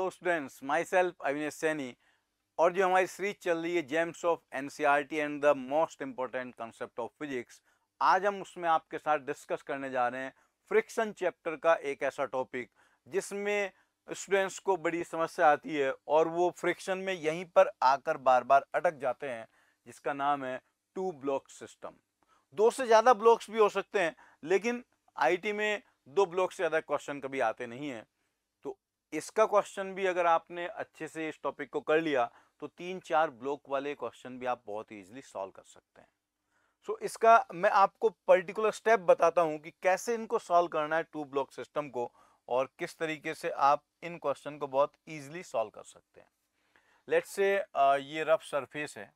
Hello students, my self Avinesh Saini. और जो हमारी सीरीज चल रही है James of NCERT and the most important concept of physics, आज हम उसमें आपके साथ डिस्कस करने जा रहे हैं फ्रिक्शन चैप्टर का एक ऐसा टॉपिक जिसमें स्टूडेंट्स को बड़ी समस्या आती है और वो फ्रिक्शन में यहीं पर आकर बार बार अटक जाते हैं, जिसका नाम है टू ब्लॉक सिस्टम। दो से ज़्यादा ब्लॉक्स भी हो सकते हैं, लेकिन आईटी में दो ब्लॉक से ज़्यादा क्वेश्चन कभी आते नहीं हैं। तो इसका क्वेश्चन भी अगर आपने अच्छे से इस टॉपिक को कर लिया तो 3-4 ब्लॉक वाले क्वेश्चन भी आप बहुत इजीली सॉल्व कर सकते हैं। सो इसका मैं आपको पर्टिकुलर स्टेप बताता हूं कि कैसे इनको सॉल्व करना है टू ब्लॉक सिस्टम को, और किस तरीके से आप इन क्वेश्चन को बहुत इजीली सॉल्व कर सकते हैं। लेट्स से ये रफ सरफेस है।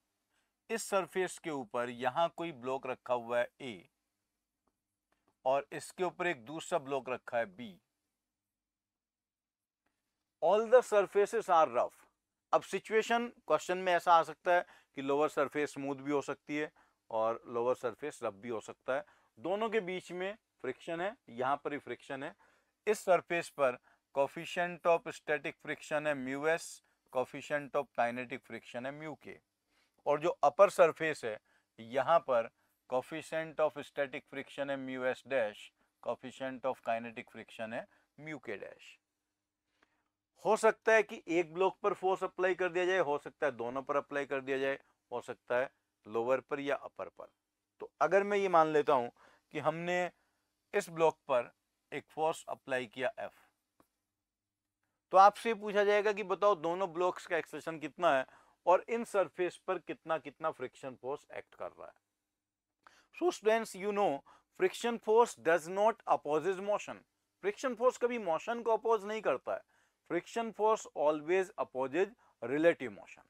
इस सरफेस के ऊपर यहां कोई ब्लॉक रखा हुआ है ए और इसके ऊपर एक दूसरा ब्लॉक रखा है B. All the surfaces are rough. अब सिचुएशन क्वेश्चन में ऐसा आ सकता है कि लोअर सरफेस स्मूथ भी हो सकती है और लोअर सरफेस रफ भी हो सकता है। दोनों के बीच में फ्रिक्शन है, यहां पर ही फ्रिक्शन है। इस सरफेस पर कोफिशिएंट ऑफ स्टैटिक फ्रिक्शन है mu S, coefficient of kinetic friction है म्यू के। और जो अपर सरफेस है यहां पर कोफिशिएंट ऑफ स्टैटिक फ्रिक्शन है mu S dash, coefficient of kinetic friction है म्यू के डैश। हो सकता है कि एक ब्लॉक पर फोर्स अप्लाई कर दिया जाए, हो सकता है दोनों पर अप्लाई कर दिया जाए, हो सकता है लोअर पर या अपर पर। तो अगर मैं ये मान लेता हूं कि हमने इस ब्लॉक पर एक फोर्स अप्लाई किया F, तो आपसे पूछा जाएगा कि बताओ दोनों ब्लॉक्स का एक्सेशन कितना है और इन सरफेस पर कितना कितना फ्रिक्शन फोर्स एक्ट कर रहा है। So students, you know friction force does not opposes motion. Friction force कभी मोशन को अपोज नहीं करता है। Friction force always opposes relative motion.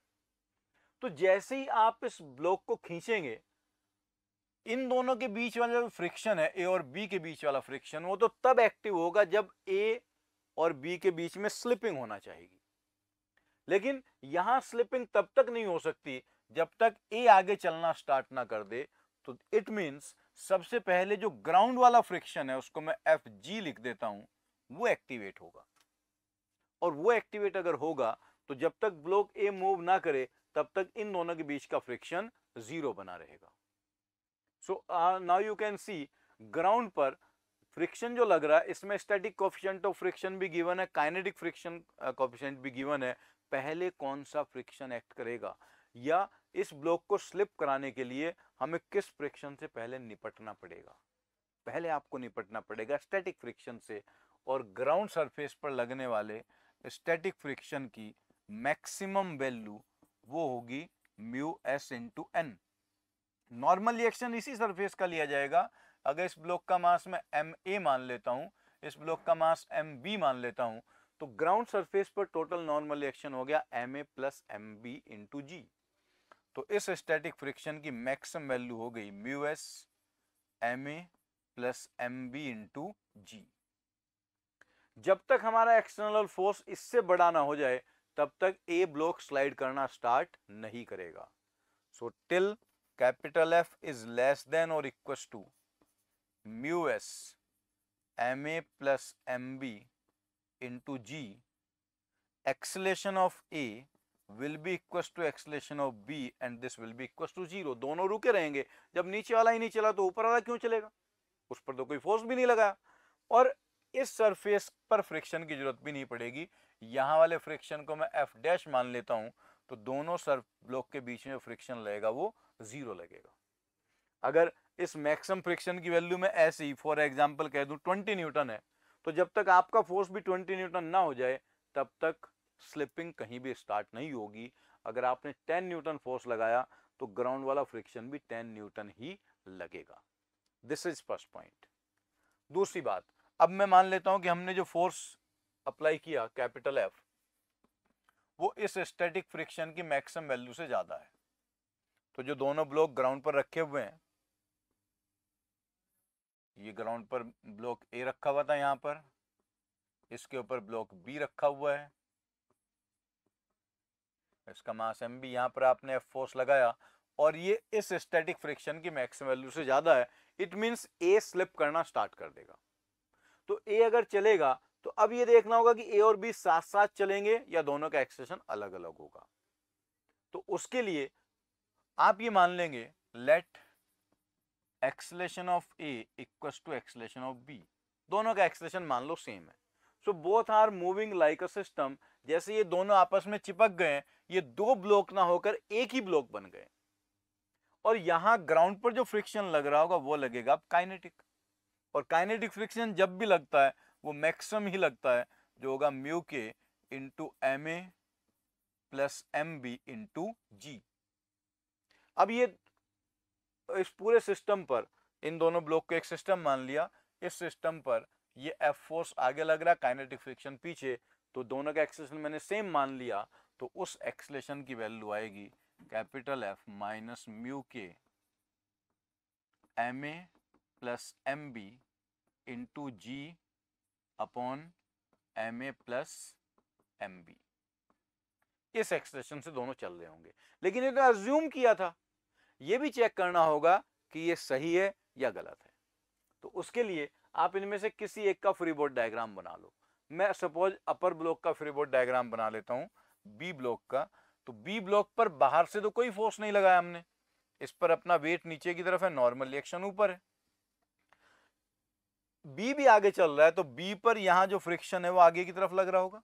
तो जैसे ही आप इस ब्लॉक को खींचेंगे, इन दोनों के बीच वाला जो फ्रिक्शन है ए और बी के बीच वाला फ्रिक्शन, वो तो तब एक्टिव होगा जब ए और बी के बीच में स्लिपिंग होना चाहिए। लेकिन यहां स्लिपिंग तब तक नहीं हो सकती जब तक ए आगे चलना स्टार्ट ना कर दे। तो इट मींस सबसे पहले जो ग्राउंड वाला फ्रिक्शन है उसको मैं एफ जी लिख देता हूं, वो एक्टिवेट होगा। और वो एक्टिवेट अगर होगा तो जब तक ब्लॉक ए मूव ना करे तब तक इन दोनों के बीच का फ्रिक्शन जीरो बना रहेगा। So now you can see ground पर फ्रिक्शन जो लग रहा है इसमें स्टैटिक कोएफिशिएंट ऑफ फ्रिक्शन भी गिवन है, काइनेटिक फ्रिक्शन कोएफिशिएंट भी गिवन है। पहले कौन सा फ्रिक्शन एक्ट करेगा या इस ब्लॉक को स्लिप कराने के लिए हमें किस फ्रिक्शन से पहले निपटना पड़ेगा? पहले आपको निपटना पड़ेगा स्टैटिक फ्रिक्शन से, और ग्राउंड सरफेस पर लगने वाले स्टैटिक फ्रिक्शन की मैक्सिमम वैल्यू वो होगी mu s into N. Normal reaction इसी सरफेस का लिया जाएगा। अगर इस ब्लॉक का मास मैं एम ए मान लेता हूं, इस ब्लॉक का मास एम बी मान लेता हूं, तो ग्राउंड सरफेस पर टोटल नॉर्मल रिएक्शन हो गया M A plus M B into G. तो इस स्टैटिक फ्रिक्शन की मैक्सिमम वैल्यू हो गई mu S M A plus M B into G. जब तक हमारा एक्सटर्नल फोर्स इससे बड़ा ना हो जाए तब तक ए ब्लॉक स्लाइड करना स्टार्ट नहीं करेगा। So till capital F is less than और equal to mu S M A plus M B into G, acceleration of A will be equal to acceleration of B and this will be equal to zero. दोनों रुके रहेंगे। जब नीचे वाला ही नहीं चला तो ऊपर वाला क्यों चलेगा? उस पर तो कोई फोर्स भी नहीं लगा और इस सरफेस पर फ्रिक्शन की जरूरत भी नहीं पड़ेगी। यहां वाले फ्रिक्शन को मैं एफ डैश मान लेता हूं, तो दोनों सर ब्लॉक के बीच में फ्रिक्शन लगेगा वो जीरो लगेगा। अगर इस मैक्सिमम फ्रिक्शन की वैल्यू में ऐसे ही फॉर एग्जांपल कह दूं 20 न्यूटन है, तो जब तक आपका फोर्स भी 20 न्यूटन ना हो जाए तब तक स्लिपिंग कहीं भी स्टार्ट नहीं होगी। अगर आपने 10 न्यूटन फोर्स लगाया तो ग्राउंड वाला फ्रिक्शन भी 10 न्यूटन ही लगेगा। This is first point. दूसरी बात, अब मैं मान लेता हूं कि हमने जो फोर्स अप्लाई किया कैपिटल एफ, वो इस स्टैटिक फ्रिक्शन की मैक्सिमम वैल्यू से ज्यादा है। तो जो दोनों ब्लॉक ग्राउंड पर रखे हुए हैं, ये ग्राउंड पर ब्लॉक ए रखा हुआ था, यहां पर इसके ऊपर ब्लॉक बी रखा हुआ है, इसका मास एम बी, यहां पर आपने एफ फोर्स लगाया और ये इस स्टैटिक फ्रिक्शन की मैक्सिमम वैल्यू से ज्यादा है। इट मींस ए स्लिप करना स्टार्ट कर देगा। तो ए अगर चलेगा तो अब ये देखना होगा कि ए और बी साथ साथ चलेंगे या दोनों का एक्सलेशन अलग अलग होगा। तो उसके लिए आप ये मान लेंगे let acceleration of A equals to acceleration of B, दोनों का एक्सलेशन मान लो सेम है। So both are moving like a system, जैसे ये दोनों आपस में चिपक गए, ये दो ब्लॉक ना होकर एक ही ब्लॉक बन गए, और यहां ग्राउंड पर जो फ्रिक्शन लग रहा होगा वो लगेगा काइनेटिक, और काइनेटिक फ्रिक्शन जब भी लगता है वो मैक्सिमम ही लगता है, जो होगा mu K into M A plus M B into G. अब ये इस पूरे सिस्टम पर इन दोनों ब्लॉक को एक सिस्टम मान लिया, इस सिस्टम पर ये एफ फोर्स आगे लग रहा है, काइनेटिक फ्रिक्शन पीछे, तो दोनों का एक्सेलेरेशन मैंने सेम मान लिया, तो उस एक्सेलेरेशन की वैल्यू आएगी कैपिटल एफ माइनस म्यू के M A plus M B into ji upon M A plus M B. इस एक्सप्रेशन से दोनों चल रहे होंगे, लेकिन ये तो अज्यूम किया था, ये भी चेक करना होगा कि ये सही है या गलत है। तो उसके लिए आप इनमें से किसी एक का फ्री बॉडी डायग्राम बना लो। मैं सपोज अपर ब्लॉक का फ्री बॉडी डायग्राम बना लेता हूं, बी ब्लॉक का। तो बी ब्लॉक पर बाहर से तो कोई फोर्स नहीं लगाया हमने, इस पर अपना वेट नीचे की तरफ है, नॉर्मल रिएक्शन ऊपर है। बी भी आगे चल रहा है, तो बी पर यहां जो फ्रिक्शन है वो आगे की तरफ लग रहा होगा,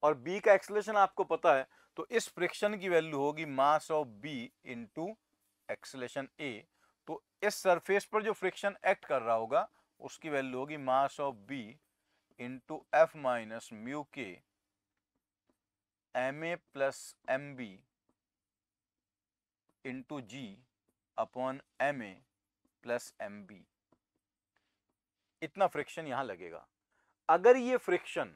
और बी का एक्सेलरेशन आपको पता है, तो इस फ्रिक्शन की वैल्यू होगी mass of B into acceleration A. तो इस सरफेस पर जो फ्रिक्शन एक्ट कर रहा होगा उसकी वैल्यू होगी mass of B into F minus mu के M A plus M B into ji upon M A plus M B. इतना फ्रिक्शन यहां लगेगा। अगर ये फ्रिक्शन,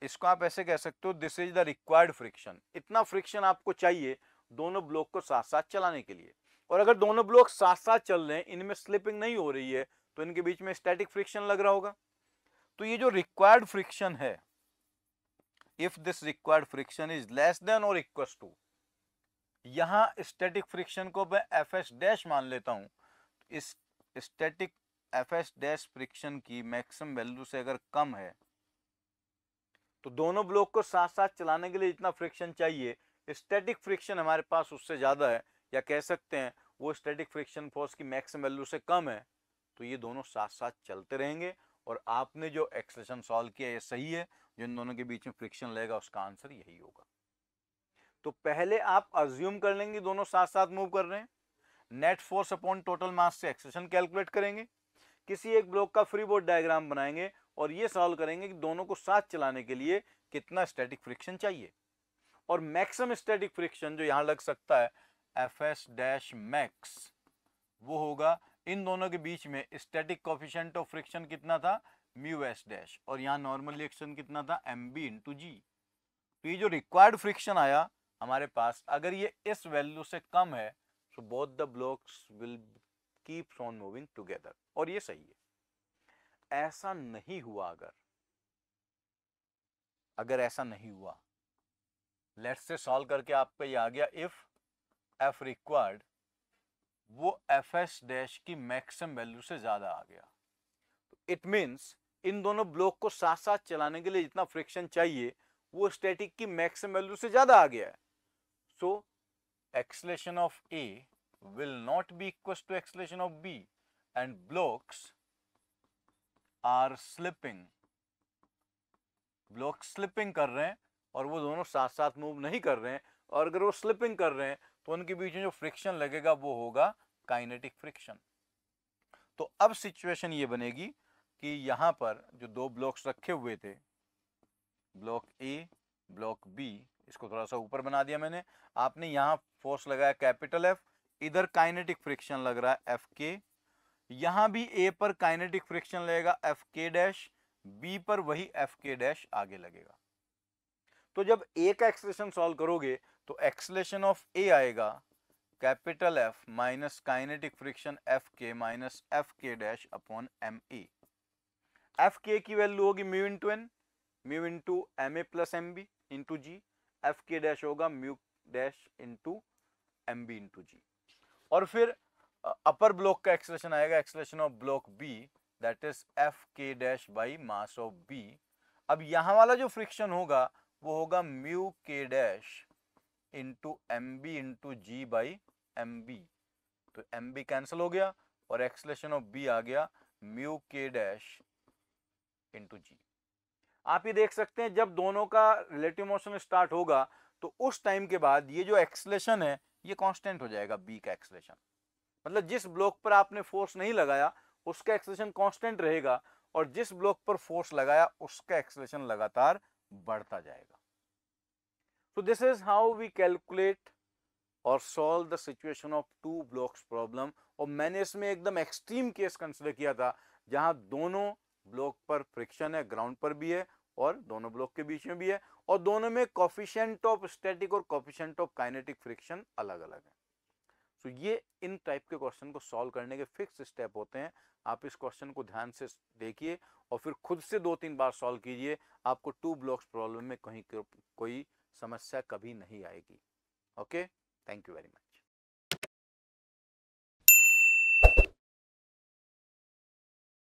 इसको आप ऐसे कह सकते हो this is the required friction, इतना फ्रिक्शन आपको चाहिए दोनों ब्लॉक को साथ साथ चलाने के लिए। और अगर दोनों ब्लॉक साथ साथ चल रहे हैं, इनमें स्लिपिंग नहीं हो रही है, तो इनके बीच में स्टैटिक फ्रिक्शन लग रहा होगा। तो ये जो रिक्वायर्ड फ्रिक्शन है, if this required friction is less than और इक्वल टू, यहां स्टैटिक फ्रिक्शन को मैं एफ एस डैश मान लेता हूं। इस static F S dash friction की मैक्सिमम वैल्यू से अगर कम है, तो दोनों ब्लॉक को साथ साथ चलाने के लिए जितना फ्रिक्शन चाहिए, स्टैटिक फ्रिक्शन हमारे पास उससे ज्यादा है, या कह सकते हैं वो स्टैटिक फ्रिक्शन फोर्स की मैक्सिमम वैल्यू से कम है, तो ये दोनों साथ साथ चलते रहेंगे। और आपने जो एक्सप्रेशन सॉल्व किया ये सही है, जो इन दोनों के बीच में फ्रिक्शन लगेगा उसका आंसर यही होगा। तो पहले आप अज्यूम कर लेंगे दोनों साथ साथ मूव कर रहे हैं, net force upon total mass से एक्सेलरेशन कैलकुलेट करेंगे, किसी एक ब्लॉक का फ्री बॉडी डायग्राम बनाएंगे और ये सॉल्व करेंगे कि दोनों को साथ चलाने के लिए कितना स्टैटिक फ्रिक्शन चाहिए, और मैक्सिमम स्टैटिक फ्रिक्शन जो यहां लग सकता है एफ एस डैश मैक्स, वो होगा इन दोनों के बीच में स्टैटिक कोफिशिएंट ऑफ फ्रिक्शन कितना था, म्यू एस डैश, और यहाँ नॉर्मल रिएक्शन कितना था, एम बी इंटू जी। तो ये जो रिक्वायर्ड फ्रिक्शन आया हमारे पास, अगर ये इस वैल्यू से कम है, so both the blocks will keep on moving together, और ये सही है। ऐसा नहीं हुआ, अगर ऐसा नहीं हुआ, लेट्स से सॉल्व करके आपका ये आ गया, इफ एफ रिक्वायर्ड वो एफ एस डैश की मैक्सिमम वैल्यू से ज्यादा आ गया, तो इट मीन्स इन दोनों ब्लॉक को साथ साथ चलाने के लिए जितना फ्रिक्शन चाहिए वो स्टैटिक की मैक्सिमम वैल्यू से ज्यादा आ गया है। So acceleration of A will not be equal to acceleration of B, and blocks are slipping, blocks slipping कर रहे हैं और वो दोनों साथ साथ मूव नहीं कर रहे हैं, और अगर वो स्लिपिंग कर रहे हैं तो उनके बीच में जो फ्रिक्शन लगेगा वो होगा काइनेटिक फ्रिक्शन। तो अब सिचुएशन ये बनेगी कि यहां पर जो दो ब्लॉक्स रखे हुए थे, ब्लॉक ए ब्लॉक बी, इसको थोड़ा सा ऊपर बना दिया मैंने, आपने यहां फोर्स लगाया कैपिटल एफ, इधर काइनेटिक फ्रिक्शन लग रहा है एफ के, यहां भी ए पर काइनेटिक फ्रिक्शन लगेगा एफ के डैश, बी पर वही एफ के डैश आगे लगेगा। तो जब ए का एक्सप्रेशन सॉल्व करोगे तो एक्सेलरेशन ऑफ ए आएगा capital F minus kinetic friction F K minus F K dash upon M A. F K की वैल्यू होगी mu into N, mu into M A plus M B into G, F K dash होगा mu dash into M B into G. और फिर upper block का acceleration आएगा, acceleration of block B that is F K dash by mass of B. अब यहां वाला जो friction होगा वो होगा mu k dash into M B into g by m B. तो एम बी कैंसिल हो गया और एक्सलेशन ऑफ बी आ गया म्यू के डैश इंटू जी। आप ये देख सकते हैं जब दोनों का रिलेटिव मोशन स्टार्ट होगा तो उस टाइम के बाद ये जो एक्सलेशन है ये कांस्टेंट हो जाएगा बी का एक्सलेशन। मतलब जिस ब्लॉक पर आपने फोर्स नहीं लगाया उसका एक्सलेशन कांस्टेंट रहेगा और जिस ब्लॉक पर फोर्स लगाया उसका एक्सलेशन लगातार बढ़ता जाएगा। So this is how we calculate और solve the situation of two blocks problem. और मैंने इसमें एकदम एक्सट्रीम केस कंसिडर किया था जहां दोनों ब्लॉक पर फ्रिक्शन है, ग्राउंड पर भी है और दोनों ब्लॉक के बीच में भी है और दोनों में कोफिशिएंट ऑफ स्टैटिक और कोफिशिएंट ऑफ काइनेटिक फ्रिक्शन अलग अलग है। तो ये इन टाइप के क्वेश्चन को सॉल्व करने के फिक्स स्टेप होते हैं। आप इस क्वेश्चन को ध्यान से देखिए और फिर खुद से 2-3 बार सॉल्व कीजिए, आपको टू ब्लॉक्स प्रॉब्लम में कहीं कोई समस्या कभी नहीं आएगी। Okay, thank you very much.